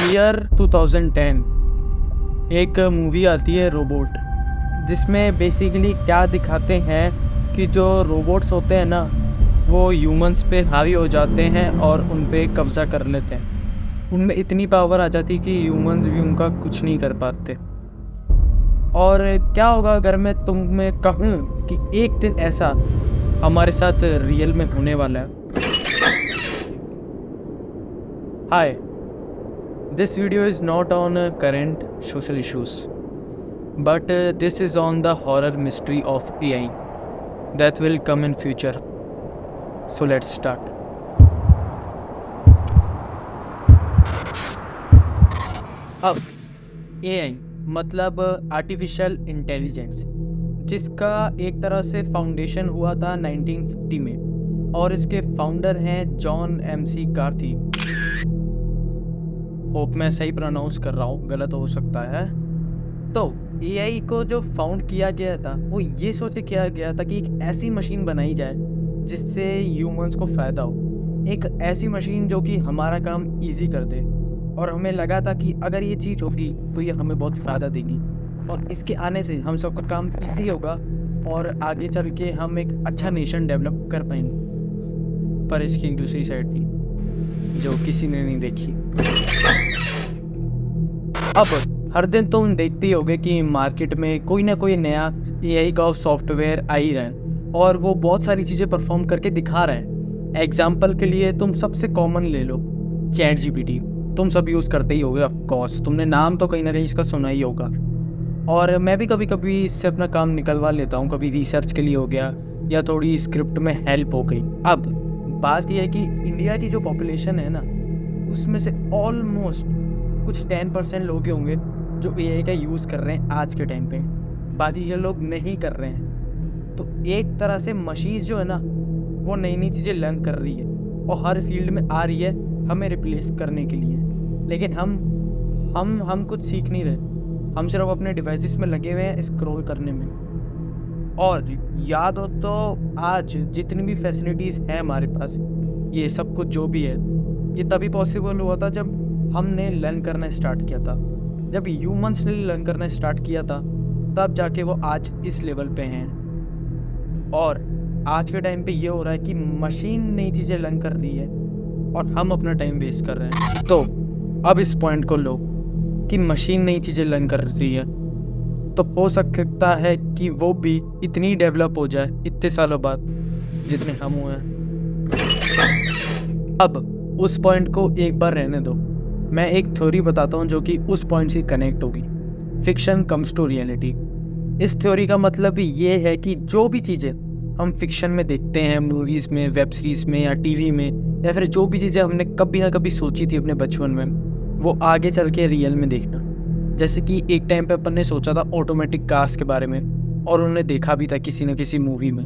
Year 2010 एक movie आती है रोबोट, जिसमें बेसिकली क्या दिखाते हैं कि जो रोबोट्स होते हैं ना, वो ह्यूमंस पे हावी हो जाते हैं और उन पे कब्ज़ा कर लेते हैं। उनमें इतनी पावर आ जाती कि ह्यूमंस भी उनका कुछ नहीं कर पाते। और क्या होगा अगर मैं तुम्हें कहूँ कि एक दिन ऐसा हमारे साथ रियल में होने वाला है। हाय, this video is not on current social issues, but this is on the horror mystery of AI that will come in future. So let's start. अब AI मतलब आर्टिफिशियल इंटेलिजेंस, जिसका एक तरह से फाउंडेशन हुआ था 1950 में, और इसके फाउंडर हैं जॉन MC कार्थी। होप मैं सही प्रोनाउंस कर रहा हूँ, गलत हो सकता है। तो AI को जो फाउंड किया गया था, वो ये सोच के किया गया था कि एक ऐसी मशीन बनाई जाए जिससे ह्यूमंस को फ़ायदा हो, एक ऐसी मशीन जो कि हमारा काम इजी कर दे। और हमें लगा था कि अगर ये चीज़ होगी तो ये हमें बहुत फ़ायदा देगी, और इसके आने से हम सबका काम इजी होगा और आगे चल के हम एक अच्छा नेशन डेवलप कर पाएंगे। पर इसकी एक दूसरी साइड थी जो किसी ने नहीं देखी। अब हर दिन तुम देखते ही होगे कि मार्केट में कोई ना कोई नया AI का सॉफ्टवेयर आ ही रहा है, और वो बहुत सारी चीज़ें परफॉर्म करके दिखा रहा है। एग्जाम्पल के लिए तुम सबसे कॉमन ले लो, ChatGPT। तुम सब यूज़ करते ही होगे, ऑफ कोर्स तुमने नाम तो कहीं ना कहीं इसका सुना ही होगा। और मैं भी कभी कभी इससे अपना काम निकलवा लेता हूँ, कभी रिसर्च के लिए हो गया या थोड़ी स्क्रिप्ट में हेल्प हो गई। अब बात यह है कि इंडिया की जो पॉपुलेशन है ना, उसमें से ऑलमोस्ट कुछ 10% लोग होंगे जो AI का यूज़ कर रहे हैं आज के टाइम पे, बाकी ये लोग नहीं कर रहे हैं। तो एक तरह से मशीन जो है ना, वो नई नई चीज़ें लर्न कर रही है और हर फील्ड में आ रही है हमें रिप्लेस करने के लिए। लेकिन हम कुछ सीख नहीं रहे, हम सिर्फ अपने डिवाइसेस में लगे हुए हैं स्क्रॉल करने में। और याद हो तो आज जितनी भी फैसिलिटीज़ हैं हमारे पास, ये सब कुछ जो भी है, ये तभी पॉसिबल हुआ था जब हमने लर्न करना स्टार्ट किया था। जब ह्यूमंस ने लर्न करना स्टार्ट किया था, तब जाके वो आज इस लेवल पे हैं। और आज के टाइम पे ये हो रहा है कि मशीन नई चीज़ें लर्न कर रही है और हम अपना टाइम वेस्ट कर रहे हैं। तो अब इस पॉइंट को लो कि मशीन नई चीज़ें लर्न कर रही है, तो हो सकता है कि वो भी इतनी डेवलप हो जाए इतने सालों बाद जितने हम हुए हैं। अब उस पॉइंट को एक बार रहने दो, मैं एक थ्योरी बताता हूँ जो कि उस पॉइंट से कनेक्ट होगी। Fiction comes to reality. इस थ्योरी का मतलब ये है कि जो भी चीज़ें हम फिक्शन में देखते हैं, मूवीज़ में, वेब सीरीज़ में या टीवी में, या फिर जो भी चीज़ें हमने कभी ना कभी सोची थी अपने बचपन में, वो आगे चल के रियल में देखना। जैसे कि एक टाइम पे अपन ने सोचा था ऑटोमेटिक कार्स के बारे में, और उन्होंने देखा भी था किसी न किसी मूवी में,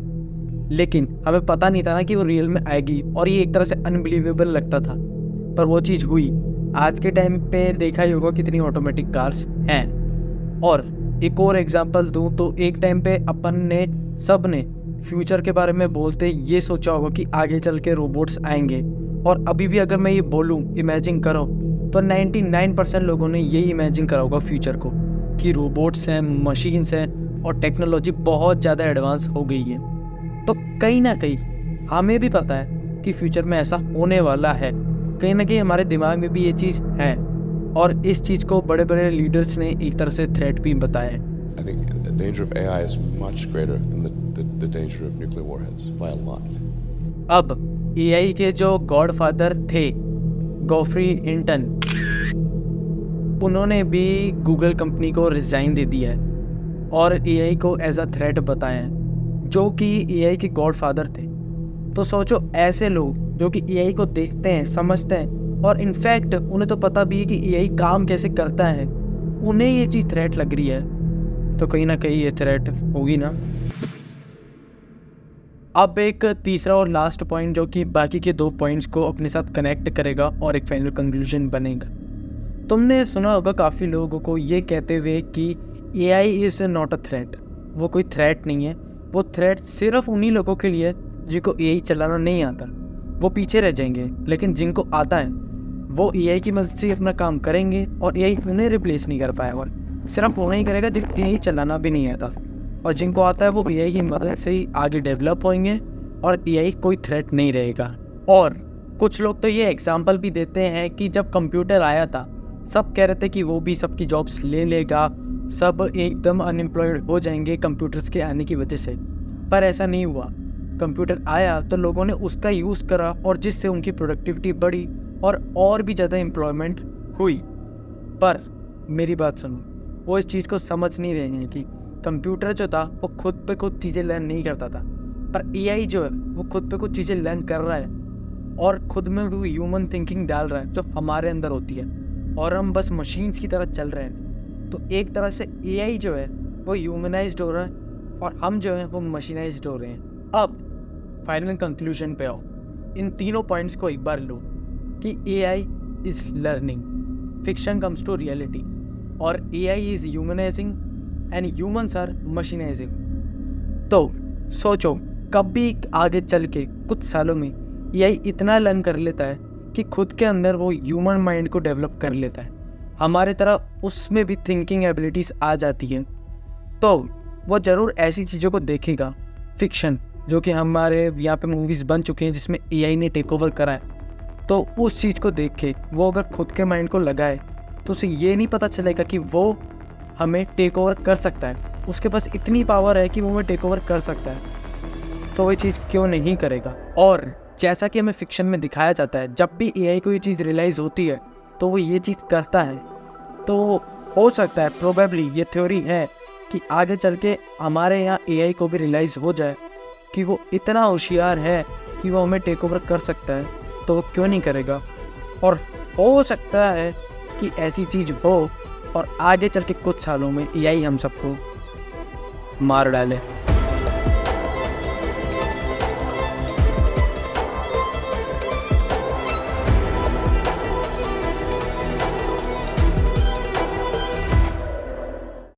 लेकिन हमें पता नहीं था ना कि वो रियल में आएगी, और ये एक तरह से अनबिलीवेबल लगता था, पर वो चीज़ हुई। आज के टाइम पे देखा ही होगा कितनी ऑटोमेटिक कार्स हैं। और एक और एग्जांपल दूं तो एक टाइम पे अपन ने सब ने फ्यूचर के बारे में बोलते ये सोचा होगा कि आगे चल के रोबोट्स आएंगे, और अभी भी अगर मैं ये बोलूँ इमेजिन करो, तो 99% लोगों ने यही इमेजिन करा होगा फ्यूचर को, कि रोबोट्स हैं, मशीन्स हैं, और टेक्नोलॉजी बहुत ज़्यादा एडवांस हो गई है। तो कहीं ना कहीं हमें भी पता है कि फ्यूचर में ऐसा होने वाला है, कहीं ना कहीं हमारे दिमाग में भी ये चीज़ है, और इस चीज़ को बड़े बड़े लीडर्स ने एक तरह से थ्रेट भी बताया है। I think the danger of AI is much greater than the danger of nuclear warheads by a lot. अब AI के जो गॉडफादर थे, गॉफ्री हिंटन, उन्होंने भी गूगल कंपनी को रिज़ाइन दे दिया है और AI को एज अ थ्रेट बताया है, जो कि AI के गॉडफादर थे। तो सोचो, ऐसे लोग जो कि AI को देखते हैं, समझते हैं, और इनफैक्ट उन्हें तो पता भी है कि AI काम कैसे करता है, उन्हें ये चीज़ थ्रेट लग रही है, तो कहीं ना कहीं ये थ्रेट होगी ना। अब एक तीसरा और लास्ट पॉइंट जो कि बाकी के 2 पॉइंट्स को अपने साथ कनेक्ट करेगा और एक फाइनल कंक्लूजन बनेगा। तुमने सुना होगा काफ़ी लोगों को ये कहते हुए कि AI is not a threat. वो कोई थ्रेट नहीं है, वो थ्रेट सिर्फ उन्हीं लोगों के लिए जिनको AI चलाना नहीं आता, वो पीछे रह जाएंगे। लेकिन जिनको आता है वो एआई की मदद से अपना काम करेंगे और एआई उन्हें रिप्लेस नहीं कर पाएगा। सिर्फ उन्हें ही करेगा जिनको एआई चलाना भी नहीं आता, और जिनको आता है वो एआई की मदद से ही आगे डेवलप होंगे और एआई कोई थ्रेट नहीं रहेगा। और कुछ लोग तो ये एग्जाम्पल भी देते हैं कि जब कंप्यूटर आया था सब कह रहे थे कि वो भी सबकी जॉब्स ले लेगा, सब एकदम अनएम्प्लॉयड हो जाएंगे कंप्यूटर्स के आने की वजह से, पर ऐसा नहीं हुआ। कंप्यूटर आया तो लोगों ने उसका यूज़ करा और जिससे उनकी प्रोडक्टिविटी बढ़ी और भी ज़्यादा एम्प्लॉयमेंट हुई। पर मेरी बात सुनो, वो इस चीज़ को समझ नहीं रहे हैं कि कंप्यूटर जो था वो खुद पे खुद चीज़ें लर्न नहीं करता था, पर एआई जो है वो खुद पे कुछ चीज़ें लर्न कर रहा है और खुद में वो ह्यूमन थिंकिंग डाल रहा है जो हमारे अंदर होती है, और हम बस मशीन्स की तरह चल रहे हैं। तो एक तरह से एआई जो है वो ह्यूमनाइज्ड हो रहा है और हम जो है वो मशीनाइज्ड हो रहे हैं। अब फाइनल कंक्लूजन पे आओ, इन तीनों पॉइंट्स को एक बार लो कि AI is learning, fiction comes to reality, और AI is humanising and humans are machinising. तो सोचो कब भी आगे चल के कुछ सालों में एआई इतना लर्न कर लेता है कि खुद के अंदर वो ह्यूमन माइंड को डेवलप कर लेता है, हमारे तरह उसमें भी थिंकिंग एबिलिटीज़ आ जाती हैं, तो वो ज़रूर ऐसी चीज़ों को देखेगा, फिक्शन जो कि हमारे यहाँ पे मूवीज़ बन चुके हैं जिसमें एआई ने टेक ओवर करा है। तो उस चीज़ को देख के वो अगर खुद के माइंड को लगाए तो उसे ये नहीं पता चलेगा कि वो हमें टेक ओवर कर सकता है, उसके पास इतनी पावर है कि वो हमें टेक ओवर कर सकता है, तो वो चीज़ क्यों नहीं करेगा। और जैसा कि हमें फिक्शन में दिखाया जाता है, जब भी एआई को ये चीज़ रियलाइज़ होती है तो वो ये चीज़ करता है। तो हो सकता है, प्रोबेबली ये थ्योरी है कि आगे चल के हमारे यहाँ एआई को भी रियलाइज़ हो जाए कि वो इतना होशियार है कि वो हमें टेक ओवर कर सकता है, तो वो क्यों नहीं करेगा। और हो सकता है कि ऐसी चीज़ हो और आगे चल के कुछ सालों में एआई हम सबको मार डाले।